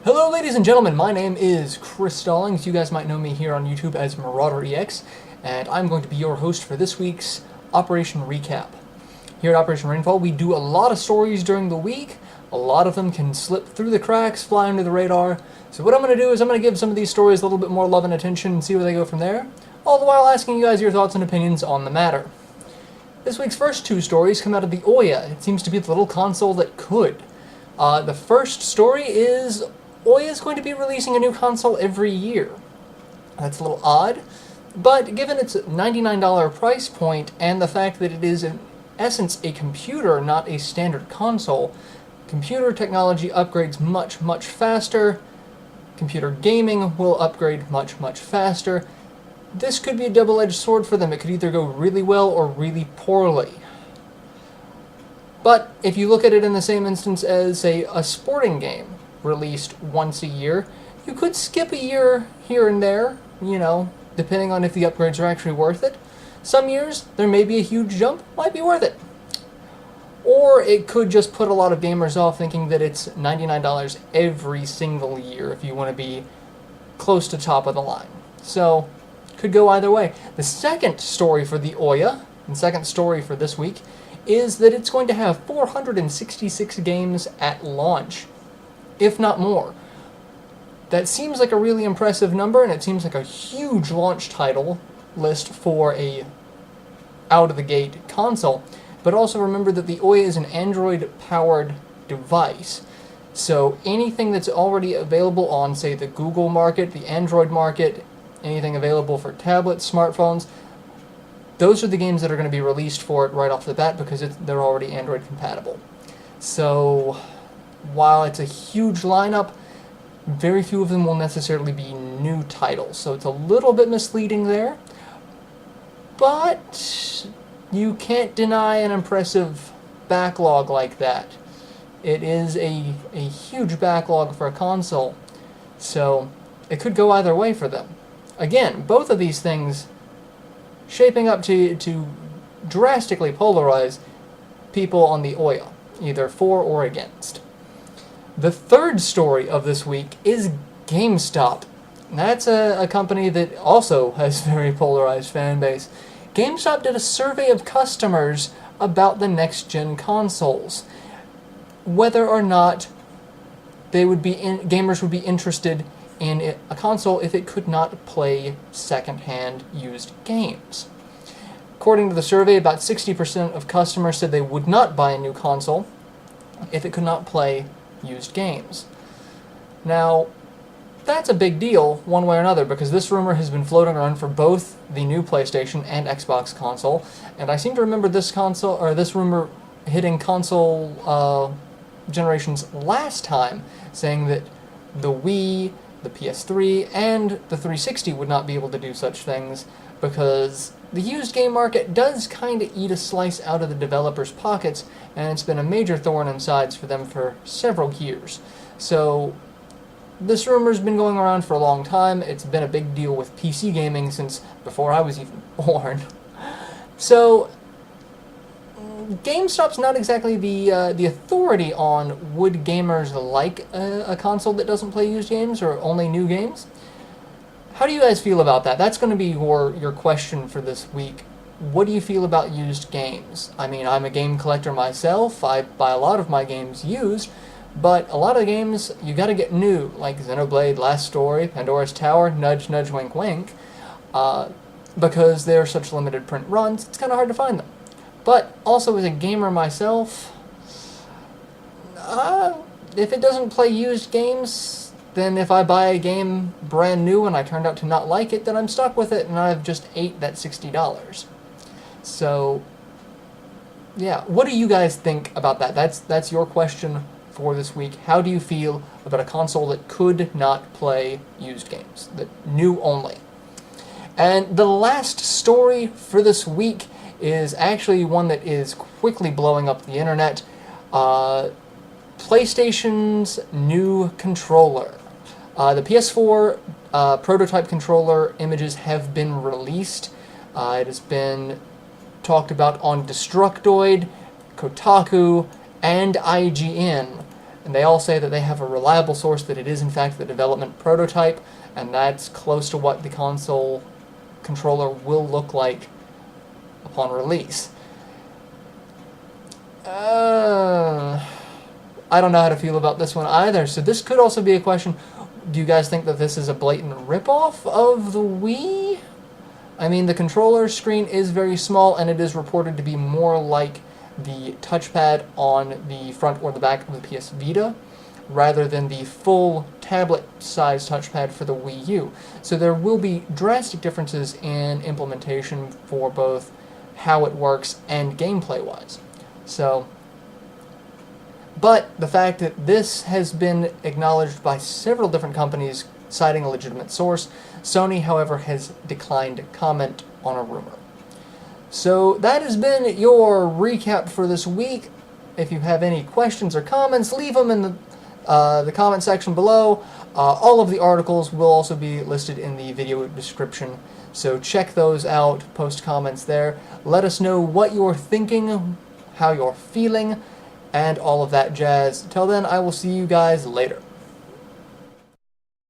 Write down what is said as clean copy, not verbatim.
Hello ladies and gentlemen, my name is Chris Stollings. You guys might know me here on YouTube as MarauderEX, and I'm going to be your host for this week's Operation Recap. Here at Operation Rainfall, we do a lot of stories during the week. A lot of them can slip through the cracks, fly under the radar. So what I'm going to do is I'm going to give some of these stories a little bit more love and attention and see where they go from there, all the while asking you guys your thoughts and opinions on the matter. This week's first two stories come out of the Ouya. It seems to be the little console that could. The first story is Ouya is going to be releasing a new console every year. That's a little odd, but given its $99 price point and the fact that it is in essence a computer, not a standard console, computer technology upgrades much faster. Computer gaming will upgrade much faster. This could be a double-edged sword for them. It could either go really well or really poorly. But if you look at it in the same instance as, say, a sporting game released once a year, you could skip a year here and there, depending on if the upgrades are actually worth it. Some years, there may be a huge jump, might be worth it. Or it could just put a lot of gamers off thinking that it's $99 every single year if you want to be close to top of the line. So, could go either way. The second story for the Ouya, and second story for this week, is that it's going to have 466 games at launch, if not more. That seems like a really impressive number, and it seems like a huge launch title list for a out-of-the-gate console. But also remember that the Ouya is an Android-powered device. So anything that's already available on, say, the Google market, the Android market, anything available for tablets, smartphones, those are the games that are going to be released for it right off the bat because they're already Android compatible. So while it's a huge lineup, very few of them will necessarily be new titles. So it's a little bit misleading there. But you can't deny an impressive backlog like that. It is a huge backlog for a console. So it could go either way for them. Again, both of these things shaping up to drastically polarize people on the Ouya, either for or against. The third story of this week is GameStop. That's a company that also has very polarized fan base. GameStop did a survey of customers about the next-gen consoles, whether or not gamers would be interested in a console if it could not play second-hand used games. According to the survey, about 60% of customers said they would not buy a new console if it could not play used games. Now, that's a big deal one way or another because this rumor has been floating around for both the new PlayStation and Xbox console, and I seem to remember this rumor hitting console generations last time, saying that the Wii, the PS3, and the 360 would not be able to do such things because the used game market does kind of eat a slice out of the developers' pockets, and it's been a major thorn in sides for them for several years. So this rumor's been going around for a long time. It's been a big deal with PC gaming since before I was even born. So GameStop's not exactly the authority on would gamers like a console that doesn't play used games or only new games. How do you guys feel about that? That's going to be your question for this week. What do you feel about used games? I mean, I'm a game collector myself. I buy a lot of my games used, but a lot of games you got to get new, like Xenoblade, Last Story, Pandora's Tower, nudge nudge wink wink, because they're such limited print runs. It's kind of hard to find them. But also as a gamer myself, if it doesn't play used games, then if I buy a game brand new and I turned out to not like it, then I'm stuck with it and I've just ate that $60. So, yeah, what do you guys think about that? That's your question for this week. How do you feel about a console that could not play used games, that new only? And the last story for this week is actually one that is quickly blowing up the internet. PlayStation's new controller. The PS4 prototype controller images have been released. It has been talked about on Destructoid, Kotaku, and IGN. and they all say that they have a reliable source that it is in fact the development prototype, and that's close to what the console controller will look like upon release. I don't know how to feel about this one either, so this could also be a question. Do you guys think that this is a blatant ripoff of the Wii? I mean, the controller screen is very small, and it is reported to be more like the touchpad on the front or the back of the PS Vita, rather than the full tablet-sized touchpad for the Wii U. So there will be drastic differences in implementation for both how it works and gameplay-wise. So, but the fact that this has been acknowledged by several different companies citing a legitimate source, Sony, however, has declined comment on a rumor. So that has been your recap for this week. If you have any questions or comments, leave them in the comment section below. All of the articles will also be listed in the video description, so check those out, post comments there. Let us know what you're thinking, how you're feeling, and all of that jazz. Till then, I will see you guys later.